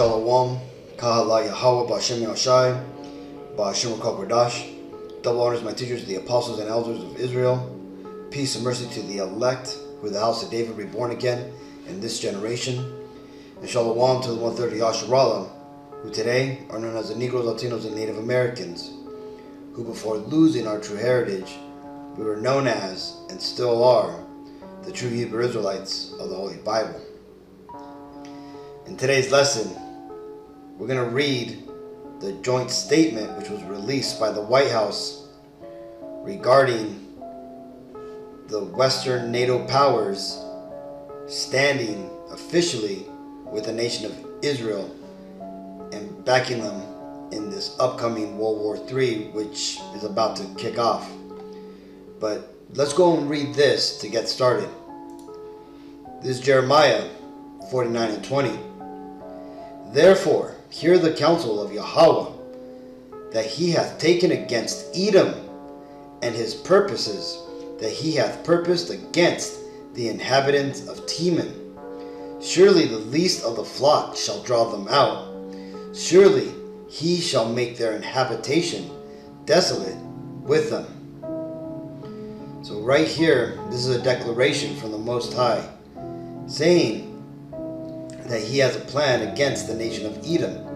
Shalom, Kahala Yahawah, Ba'Shem Yahawashi, Ba'Shem Qadash. Double honors my teachers, the apostles and elders of Israel. Peace and mercy to the elect, who are the house of David, reborn again in this generation. And Shalom to the 130 Yasharallah, who today are known as the Negroes, Latinos, and Native Americans, who before losing our true heritage, we were known as, and still are, the true Hebrew Israelites of the Holy Bible. In today's lesson, we're going to read the joint statement which was released by the White House regarding the Western NATO powers standing officially with the nation of Israel and backing them in this upcoming World War III, which is about to kick off. But let's go and read this to get started. This is Jeremiah 49 and 20. Therefore, hear the counsel of Yahawah, that he hath taken against Edom, and his purposes that he hath purposed against the inhabitants of Teman. Surely the least of the flock shall draw them out. Surely he shall make their habitation desolate with them. So right here, this is a declaration from the Most High, saying that he has a plan against the nation of Edom.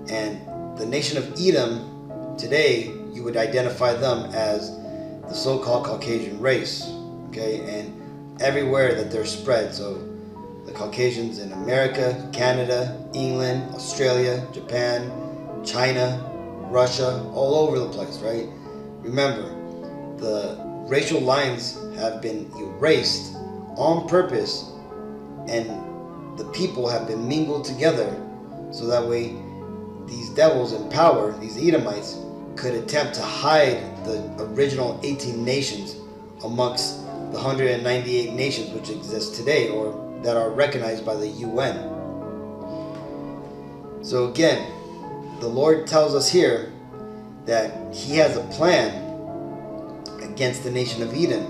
And the nation of Edom, today, you would identify them as the so-called Caucasian race, okay? And everywhere that they're spread, so the Caucasians in America, Canada, England, Australia, Japan, China, Russia, all over the place, right? Remember, the racial lines have been erased on purpose, and the people have been mingled together so that way these devils in power, these Edomites, could attempt to hide the original 18 nations amongst the 198 nations which exist today or that are recognized by the UN. So again, the Lord tells us here that he has a plan against the nation of Edom,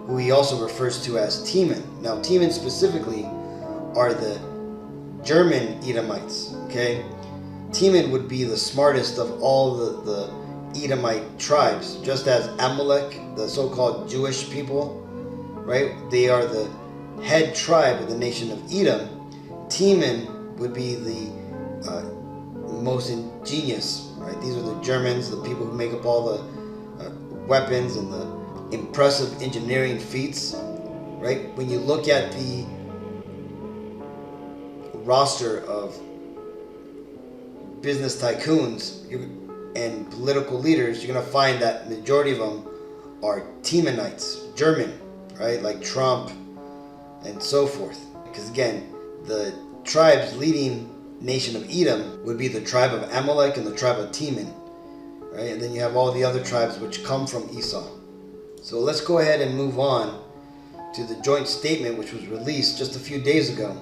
who he also refers to as Teman. Now, Teman specifically are the German Edomites, okay? Teman would be the smartest of all the Edomite tribes, just as Amalek, the so-called Jewish people, right? They are the head tribe of the nation of Edom. Teman would be the most ingenious, right? These are the Germans, the people who make up all the weapons and the impressive engineering feats, right? When you look at the roster of business tycoons and political leaders, you're going to find that majority of them are Temanites, German, right? Like Trump and so forth. Because again, the tribes leading nation of Edom would be the tribe of Amalek and the tribe of Teman, right? And then you have all the other tribes which come from Esau. So let's go ahead and move on to the joint statement which was released just a few days ago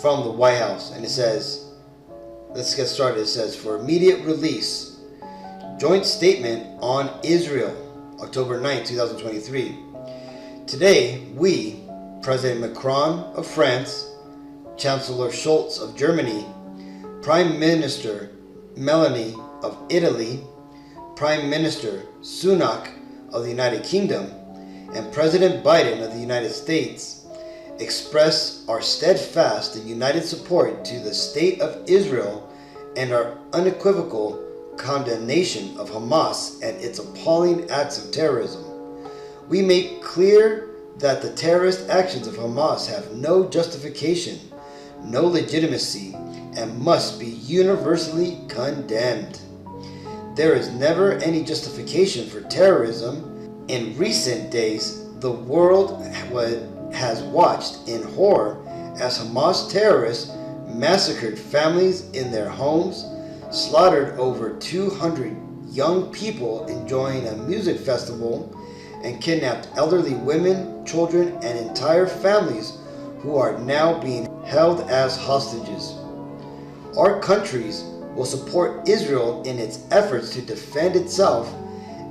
from the White House. And it says, let's get started. It says, for immediate release, joint statement on Israel, October 9, 2023. Today, we, President Macron of France, Chancellor Scholz of Germany, Prime Minister Meloni of Italy, Prime Minister Sunak of the United Kingdom, and President Biden of the United States express our steadfast and united support to the state of Israel and our unequivocal condemnation of Hamas and its appalling acts of terrorism. We make clear that the terrorist actions of Hamas have no justification, no legitimacy, and must be universally condemned. There is never any justification for terrorism. In recent days, the world has watched in horror as Hamas terrorists massacred families in their homes, slaughtered over 200 young people enjoying a music festival, and kidnapped elderly women, children, and entire families who are now being held as hostages. Our countries will support Israel in its efforts to defend itself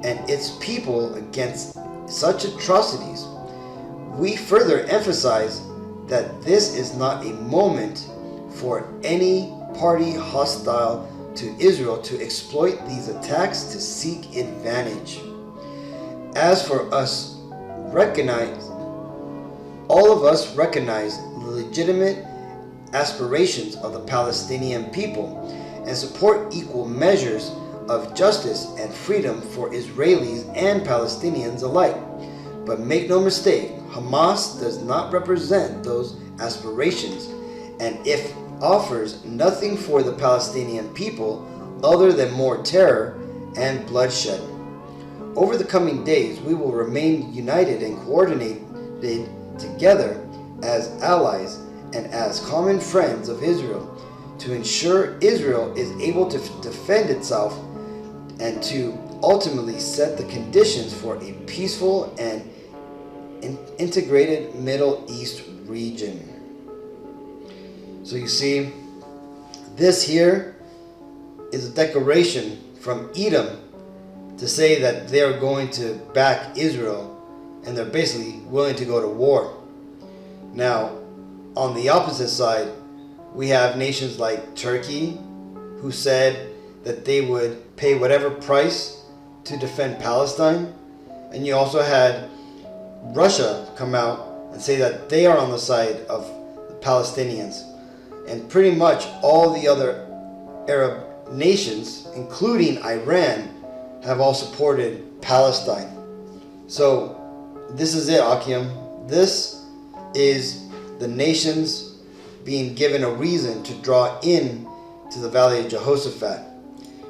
and its people against such atrocities. We further emphasize that this is not a moment for any party hostile to Israel to exploit these attacks to seek advantage. As for us, all of us recognize the legitimate aspirations of the Palestinian people and support equal measures of justice and freedom for Israelis and Palestinians alike. But make no mistake, Hamas does not represent those aspirations, and if offers nothing for the Palestinian people other than more terror and bloodshed. Over the coming days, we will remain united and coordinated together as allies and as common friends of Israel to ensure Israel is able to defend itself and to ultimately set the conditions for a peaceful and integrated Middle East region. So you see, this here is a declaration from Edom to say that they're going to back Israel and they're basically willing to go to war. Now, on the opposite side, we have nations like Turkey, who said that they would pay whatever price to defend Palestine. And you also had Russia come out and say that they are on the side of the Palestinians. And pretty much all the other Arab nations, including Iran, have all supported Palestine. So this is it, Akim. This is the nations being given a reason to draw in to the valley of Jehoshaphat.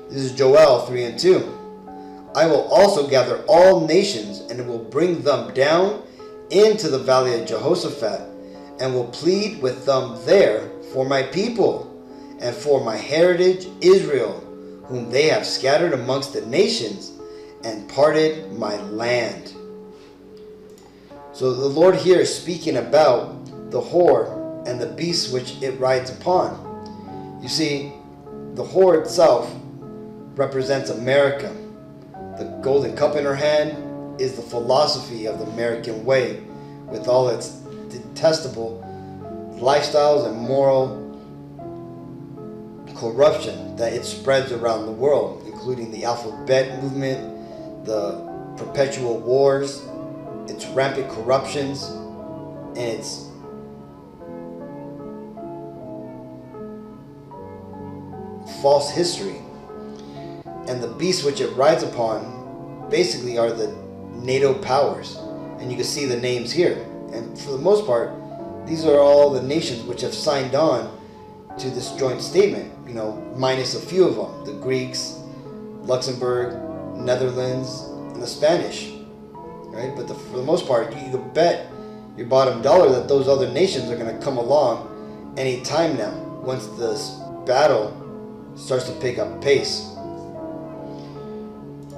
This is Joel 3:2. I will also gather all nations and will bring them down into the valley of Jehoshaphat and will plead with them there for my people and for my heritage Israel, whom they have scattered amongst the nations and parted my land. So the Lord here is speaking about the whore and the beast which it rides upon. You see, the whore itself represents America. The golden cup in her hand is the philosophy of the American way, with all its detestable lifestyles and moral corruption that it spreads around the world, including the alphabet movement, the perpetual wars, its rampant corruptions, and its false history. And the beasts which it rides upon basically are the NATO powers, and you can see the names here. And for the most part, these are all the nations which have signed on to this joint statement, minus a few of them: the Greeks, Luxembourg, Netherlands, and the Spanish, right? But for the most part, you can bet your bottom dollar that those other nations are going to come along any time now, once this battle starts to pick up pace.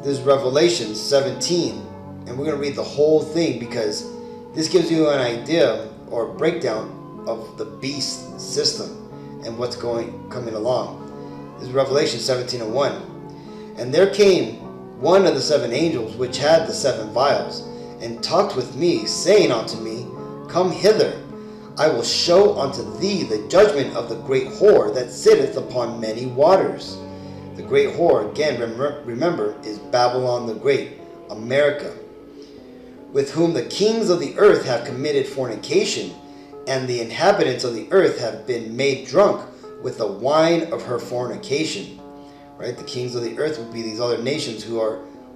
This is Revelation 17, and we're going to read the whole thing because this gives you an idea or a breakdown of the beast system and what's coming along. This is Revelation 17:1. And there came one of the seven angels which had the seven vials, and talked with me, saying unto me, Come hither, I will show unto thee the judgment of the great whore that sitteth upon many waters. The great whore, again, remember, is Babylon the Great, America, with whom the kings of the earth have committed fornication, and the inhabitants of the earth have been made drunk with the wine of her fornication. Right? The kings of the earth would be these other nations who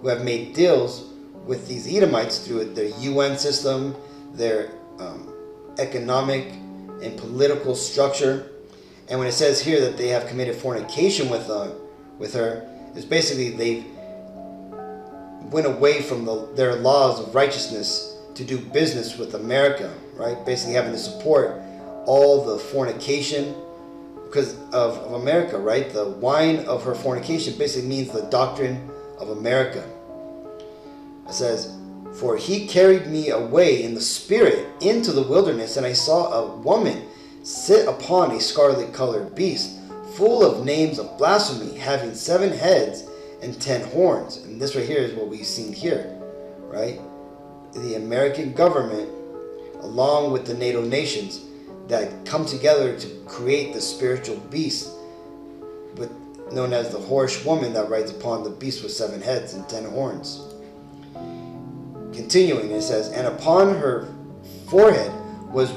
have made deals with these Edomites through their UN system, their economic and political structure. And when it says here that they have committed fornication with her, it's basically they've went away from their laws of righteousness to do business with America, right? Basically having to support all the fornication because of America, right? The wine of her fornication basically means the doctrine of America. It says, For he carried me away in the spirit into the wilderness, and I saw a woman sit upon a scarlet-colored beast, full of names of blasphemy, having 7 heads and 10 horns. And this right here is what we've seen here, right? The American government, along with the NATO nations, that come together to create the spiritual beast, known as the whorish woman that rides upon the beast with 7 heads and 10 horns. Continuing, it says, and upon her forehead was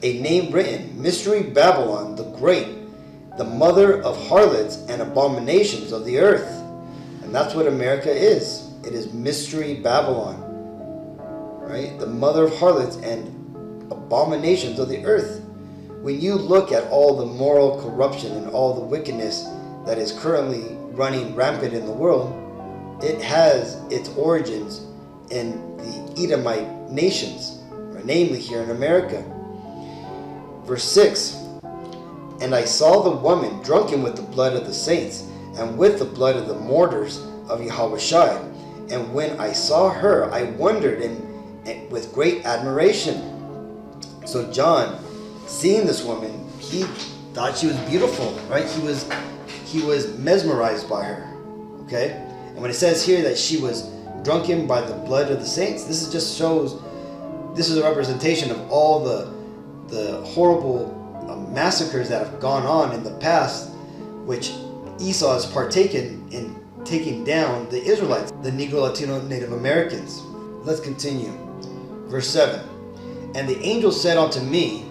a name written, Mystery Babylon the Great, the mother of harlots and abominations of the earth. And that's what America is. It is Mystery Babylon, right? The mother of harlots and abominations of the earth. When you look at all the moral corruption and all the wickedness that is currently running rampant in the world, it has its origins in the Edomite nations, or namely here in America. Verse 6, and I saw the woman drunken with the blood of the saints, and with the blood of the martyrs of Yahawashi. And when I saw her, I wondered and with great admiration. So John, seeing this woman, he thought she was beautiful, right? He was mesmerized by her, okay? And when it says here that she was drunken by the blood of the saints, this just shows, this is a representation of all the horrible massacres that have gone on in the past, which Esau has partaken in taking down the Israelites, the Negro, Latino, Native Americans. Let's continue. Verse 7, and the angel said unto me,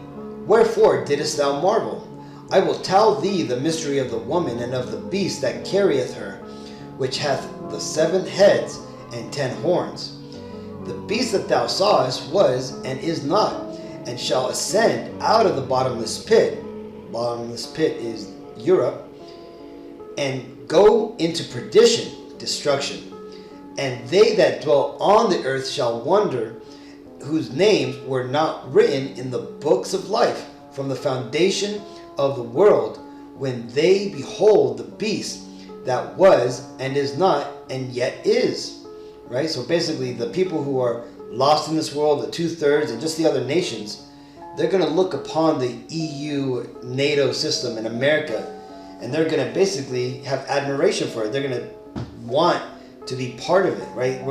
wherefore didst thou marvel? I will tell thee the mystery of the woman and of the beast that carrieth her, which hath the 7 heads and 10 horns. The beast that thou sawest was and is not, and shall ascend out of the bottomless pit. Bottomless pit is Europe. And go into perdition, destruction. And they that dwell on the earth shall wonder, whose names were not written in the books of life from the foundation of the world, when they behold the beast that was and is not and yet is. Right? So basically the people who are lost in this world, the 2/3 and just the other nations, they're going to look upon the EU, NATO system in America, and they're going to basically have admiration for it. They're going to want to be part of it, right?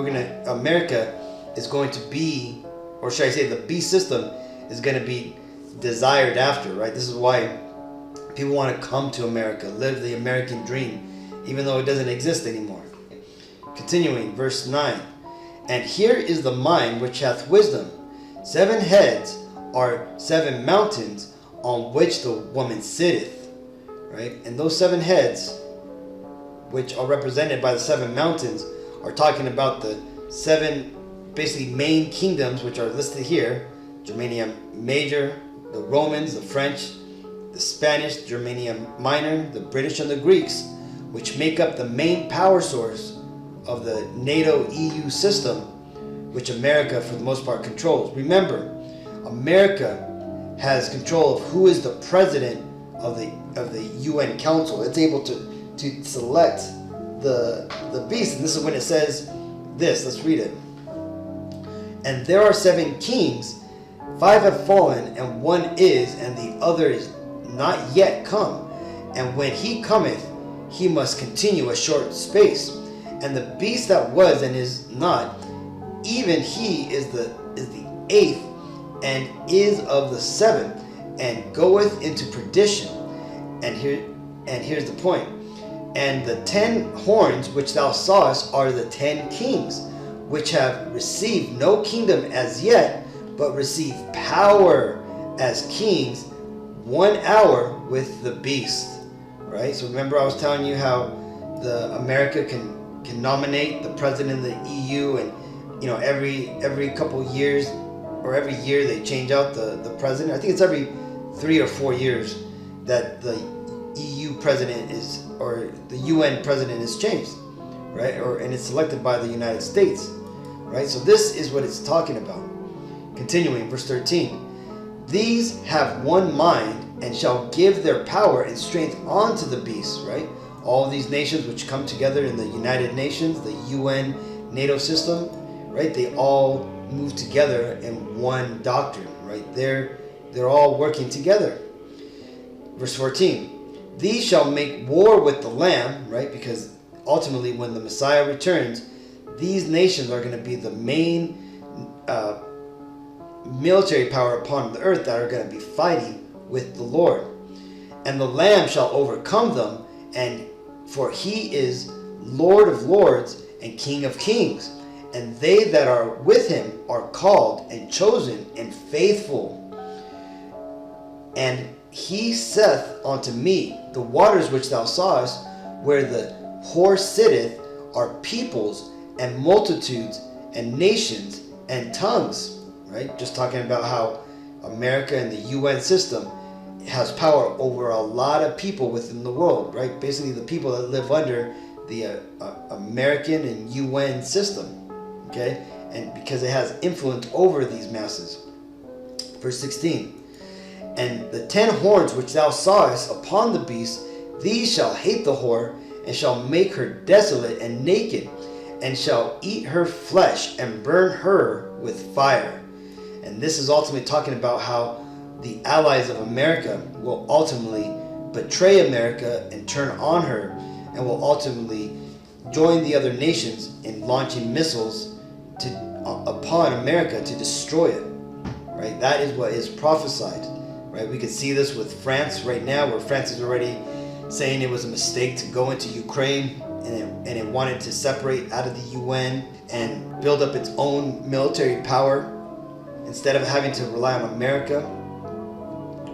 America is going to be, or should I say the beast system is going to be desired after, right? This is why people want to come to America, live the American dream, even though it doesn't exist anymore. Continuing, verse 9. And here is the mind which hath wisdom. 7 heads are 7 mountains on which the woman sitteth. Right? And those 7 heads, which are represented by the 7 mountains, are talking about the 7 basically main kingdoms, which are listed here. Germania Major, the Romans, the French, the Spanish, Germania Minor, the British, and the Greeks, which make up the main power source of the NATO EU system, which America for the most part controls. Remember, America has control of who is the president of the UN Council. It's able to select the beast. And this is when it says this. Let's read it. And there are 7 kings, 5 have fallen, and 1 is, and the other is not yet come. And when he cometh, he must continue a short space. And the beast that was and is not, even he is the 8th, and is of the 7th, and goeth into perdition. And here's the point. And the 10 horns which thou sawest are the 10 kings, which have received no kingdom as yet, but receive power as kings 1 hour with the beast. Right? So remember I was telling you how the America can nominate the president of the EU, and every couple years or every year they change out the president. I think it's every 3 or 4 years that the EU president is, or the UN president is changed, right? And it's selected by the United States, right? So this is what it's talking about. Continuing, verse 13. These have one mind, and shall give their power and strength unto the beast, right? All these nations which come together in the United Nations, the UN, NATO system, right? They all move together in one doctrine, right? They're all working together. Verse 14. These shall make war with the Lamb, right? Because ultimately when the Messiah returns, these nations are going to be the main military power upon the earth that are going to be fighting with the Lord. And the Lamb shall overcome them, and for he is Lord of lords and King of kings. And they that are with him are called and chosen and faithful. And he saith unto me, the waters which thou sawest, where the whore sitteth, are peoples and multitudes and nations and tongues. Right? Just talking about how America and the UN system has power over a lot of people within the world. Right? Basically the people that live under the American and UN system. Okay? And because it has influence over these masses. Verse 16. And the 10 horns which thou sawest upon the beast, these shall hate the whore, and shall make her desolate and naked, and shall eat her flesh, and burn her with fire. And this is ultimately talking about how the allies of America will ultimately betray America and turn on her, and will ultimately join the other nations in launching missiles upon America to destroy it. Right? That is what is prophesied. Right? We could see this with France right now, where France is already saying it was a mistake to go into Ukraine, and it wanted to separate out of the UN and build up its own military power instead of having to rely on America.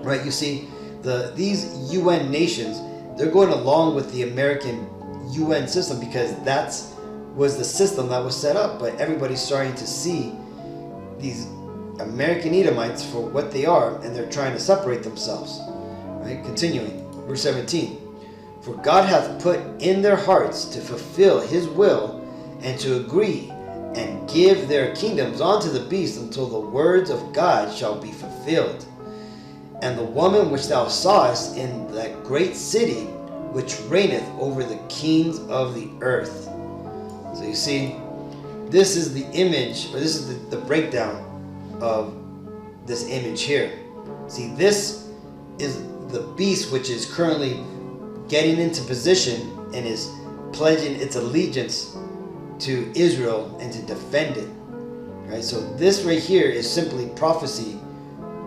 Right? You see, these UN nations, they're going along with the American UN system because that was the system that was set up. But everybody's starting to see these American Edomites for what they are, and they're trying to separate themselves. Right? Continuing, verse 17. For God hath put in their hearts to fulfill his will, and to agree, and give their kingdoms unto the beast, until the words of God shall be fulfilled. And the woman which thou sawest in that great city, which reigneth over the kings of the earth. So you see, this is the image, or this is the breakdown of this image here. See, this is the beast which is currently getting into position and is pledging its allegiance to Israel and to defend it. Right? So this right here is simply prophecy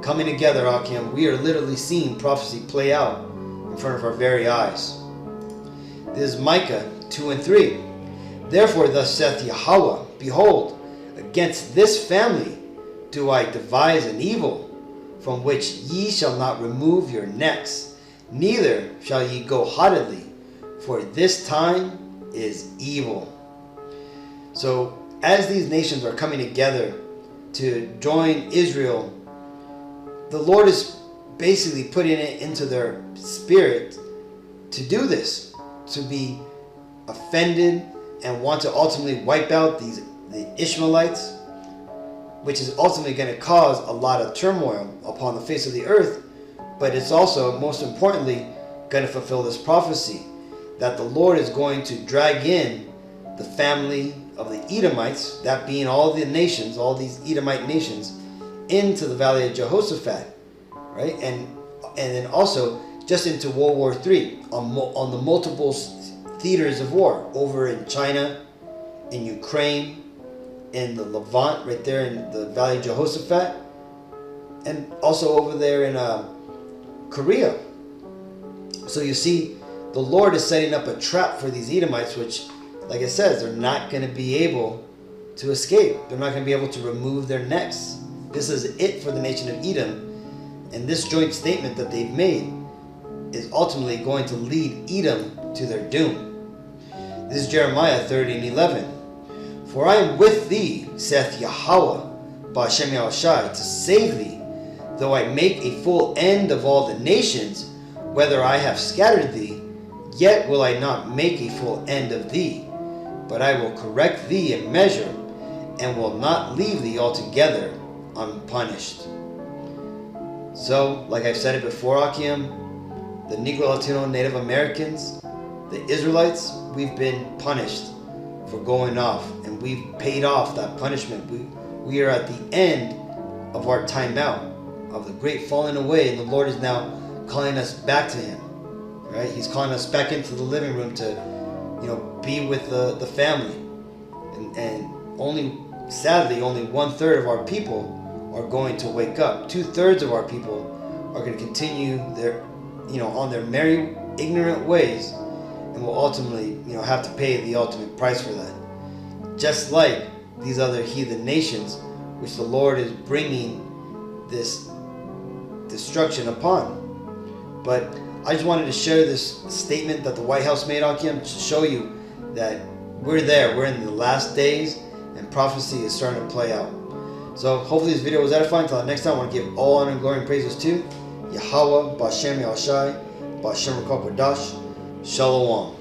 coming together, Akim. We are literally seeing prophecy play out in front of our very eyes. This is Micah 2 and 3. Therefore thus saith Yahawah, behold, against this family do I devise an evil, from which ye shall not remove your necks, neither shall ye go haughtily, for this time is evil. So as these nations are coming together to join Israel, the Lord is basically putting it into their spirit to do this, to be offended and want to ultimately wipe out the Ishmaelites, which is ultimately going to cause a lot of turmoil upon the face of the earth. But it's also, most importantly, going to fulfill this prophecy that the Lord is going to drag in the family of the Edomites, that being all the nations, all these Edomite nations, into the valley of Jehoshaphat, right? And then also just into World War III, on the multiple theaters of war, over in China, in Ukraine, in the Levant, right there in the valley of Jehoshaphat, and also over there in Korea. So you see, the Lord is setting up a trap for these Edomites, which, like I said, they're not going to be able to escape. They're not going to be able to remove their necks. This is it for the nation of Edom. And this joint statement that they've made is ultimately going to lead Edom to their doom. This is Jeremiah 30 and 11. For I am with thee, saith Yahawah, Ba'ashem Yahawashi, to save thee, though I make a full end of all the nations, whether I have scattered thee, yet will I not make a full end of thee, but I will correct thee in measure, and will not leave thee altogether unpunished. So, like I've said it before, Akim, the Negro, Latino, Native Americans, the Israelites, we've been punished for going off, and we've paid off that punishment. We are at the end of our time out, of the great falling away, and the Lord is now calling us back to Him. Right? He's calling us back into the living room to, be with the family. And only, sadly, only 1/3 of our people are going to wake up. 2/3 of our people are going to continue their, on their merry, ignorant ways, and will ultimately, have to pay the ultimate price for that. Just like these other heathen nations, which the Lord is bringing this destruction upon. But I just wanted to share this statement that the White House made on Kim to show you that we're there. We're in the last days, and prophecy is starting to play out. So hopefully this video was edifying. Until next time, I want to give all honor and glory and praises to Yahawah, Ba'Shem Yahawashi, Ba'Shem Qadash, Shalom.